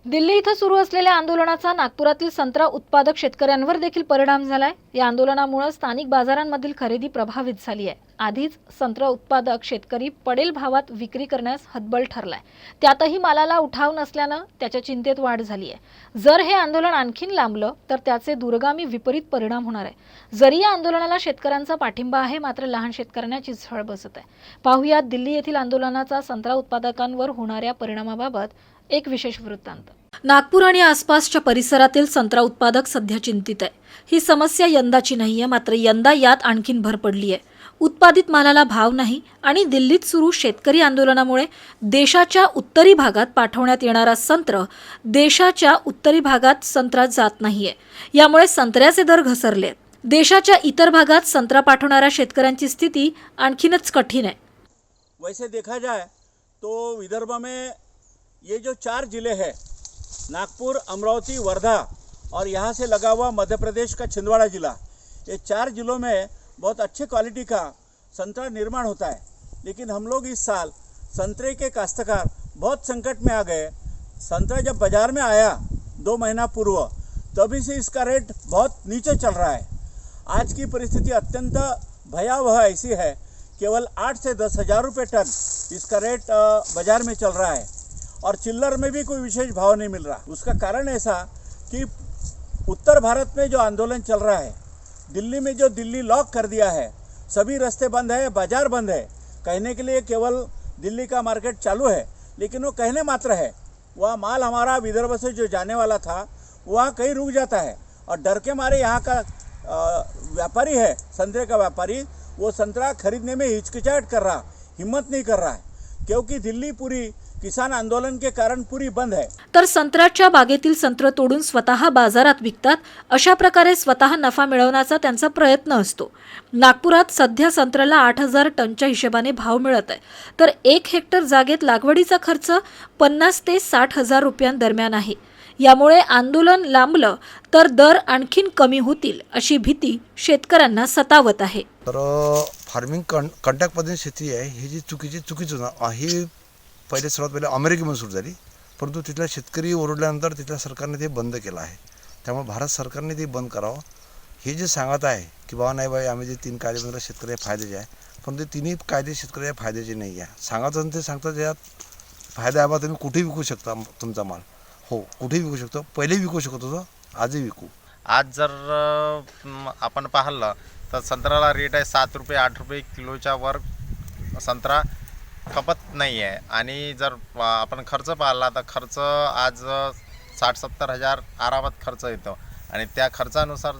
दिल्ली इथं सुरू असलेल्या आंदोलनाचा नागपुरातील संत्रा उत्पादक शेतकऱ्यांवर देखील परिणाम झालाय। या आंदोलनामुळे स्थानिक बाजारांमधील खरेदी प्रभावित झाली आहे। आधीच संत्रा उत्पादक शेतकरी पडेल भावात विक्री करण्यास हतबल ठरलाय। त्यातही मालाला उठाव नसल्याने त्याच्या चिंतेत वाढ झाली आहे। जर हे आंदोलन आणखीन लांबलं तर त्याचे दूरगामी विपरीत परिणाम होणार आहे। जरी या आंदोलनाला शेतकऱ्यांचा पाठिंबा आहे, मात्र लहान शेतकऱ्यांची झळ बसत आहे। पाहुयात दिल्ली येथील आंदोलनाचा संत्रा उत्पादकांवर होणाऱ्या परिणामाबाबत एक विशेष वृत्तांत। नागपूर आणि आसपासच्या परिसरातील संत्रा उत्पादक सध्या चिंतित आहे। ही समस्या यंदाची नाहीये, मात्र यंदा यात आणखीन भर पडली आहे। उत्पादित मालाला भाव नाही आणि दिल्लीत सुरू शेतकरी आंदोलनामुळे देशाच्या उत्तरी भागात पाठवण्यात येणारा संत्र देशाच्या उत्तरी भागात संत्रा जात नाहीये। यामुळे संत्र्याचे दर घसरले। देशाच्या इतर भागात संत्रा पाठवणाऱ्या शेतकऱ्यांची स्थिती आणखीनच कठीण आहे। वैसे देखा जाए तो विदर्भ में ये जो 4 जिले हैं, नागपुर, अमरावती, वर्धा और यहाँ से लगा हुआ मध्य प्रदेश का छिंदवाड़ा जिला, ये 4 जिलों में बहुत अच्छे क्वालिटी का संतरा निर्माण होता है। लेकिन हम लोग इस साल संतरे के काश्तकार बहुत संकट में आ गए। संतरा जब बाज़ार में आया 2 महीना पूर्व, तभी से इसका रेट बहुत नीचे चल रहा है। आज की परिस्थिति अत्यंत भयावह ऐसी है, केवल 8 से 10 हज़ार रुपये टन इसका रेट बाज़ार में चल रहा है और चिल्लर में भी कोई विशेष भाव नहीं मिल रहा। उसका कारण ऐसा कि उत्तर भारत में जो आंदोलन चल रहा है, दिल्ली में जो दिल्ली लॉक कर दिया है, सभी रास्ते बंद है, बाज़ार बंद है। कहने के लिए केवल दिल्ली का मार्केट चालू है, लेकिन वो कहने मात्र है। वह माल हमारा विदर्भ से जो जाने वाला था वहाँ कहीं रुक जाता है और डर के मारे यहाँ का व्यापारी है, संतरे का व्यापारी, वो संतरा खरीदने में हिचकिचाहट कर रहा, हिम्मत नहीं कर रहा है, क्योंकि दिल्ली पूरी किसान आंदोलन के कारण पूरी बंद है। तर संत्र्याच्या बागेतील संत्र तोडून स्वतः बाजारात विकतात। अशा प्रकारे स्वतः नफा मिळवण्याचा त्यांचा प्रयत्न असतो। नागपुरात सध्या संत्र्याला 8000 टनच्या हिशोबाने भाव मिळत आहे, तर 1 हेक्टर जागेत लागवडीचा खर्च 50 ते 60 हजार रुपयांदरम्यान आहे। यामुळे आंदोलन लांबलं तर दर आणखीन कमी होतील अशी भीती शेतकऱ्यांना सतावत आहे। तर फार्मिंग कॉन्ट्रॅक्ट पद्धतीने शेती आहे, ही जी चुकीचं आहे। पहिले सर्वात पहिले अमेरिकेमध्ये सुरू झाली, परंतु तिथल्या शेतकरी ओरडल्यानंतर तिथल्या सरकारने ते बंद केलं आहे। त्यामुळे भारत सरकारने ते बंद करावं। हे जे सांगत आहे की बाबा नाही बाई आम्ही जे 3 कायदे बनवले शेतकऱ्याच्या फायद्याचे आहे, पण ते तिन्ही कायदे शेतकऱ्याच्या फायद्याचे नाही आहे। सांगायचं ते सांगतात यात फायदा आहे बा, तुम्ही कुठेही विकू शकता तुमचा माल। हो, कुठेही विकू शकतो, पहिले विकू शकत होतो, आजही विकू। आज जर आपण पाहिलं तर संत्र्याला रेट आहे 7 रुपये 8 रुपये किलोच्या वर संत्रा खपत नाही आहे। आणि जर आपण खर्च पाहिला तर खर्च आज 60-70 हजार आरामात खर्च येतो। आणि त्या खर्चानुसार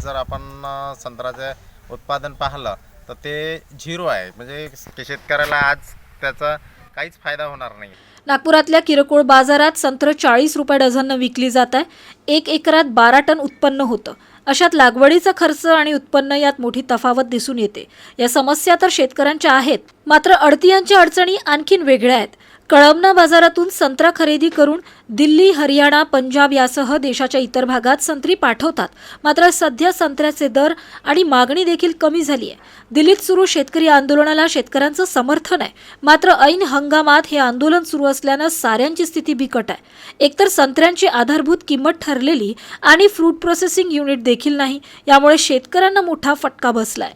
जर आपण संत्र्याचे उत्पादन पाहिलं तर ते 0 आहे, म्हणजे शेतकऱ्याला आज त्याचा काहीच फायदा होणार नाही। नागपुरातल्या किरकोळ बाजारात संत्र 40 रुपये डझनने विकली जात आहे। 1 एकरात 12 टन उत्पन्न होतं। अशात लागवडीचा खर्च आणि उत्पन्न यात मोठी तफावत दिसून येते। या समस्या तर शेतकऱ्यांच्या आहेत, मात्र अडतीयांच्या अडचणी आणखीन वेगळ्या आहेत। कळमना बाजारातून संत्रा खरेदी करून दिल्ली, हरियाणा, पंजाब यासह देशाच्या इतर भागात संत्री पाठवतात, मात्र सध्या संत्र्याचे दर आणि मागणी देखील कमी झाली आहे। दिल्लीत सुरू शेतकरी आंदोलनाला शेतकऱ्यांचं समर्थन आहे, मात्र ऐन हंगामात हे आंदोलन सुरू असल्यानं साऱ्यांची स्थिती बिकट आहे। एकतर संत्र्यांची आधारभूत किंमत ठरलेली आणि फ्रूट प्रोसेसिंग युनिट देखील नाही, यामुळे शेतकऱ्यांना मोठा फटका बसलाय।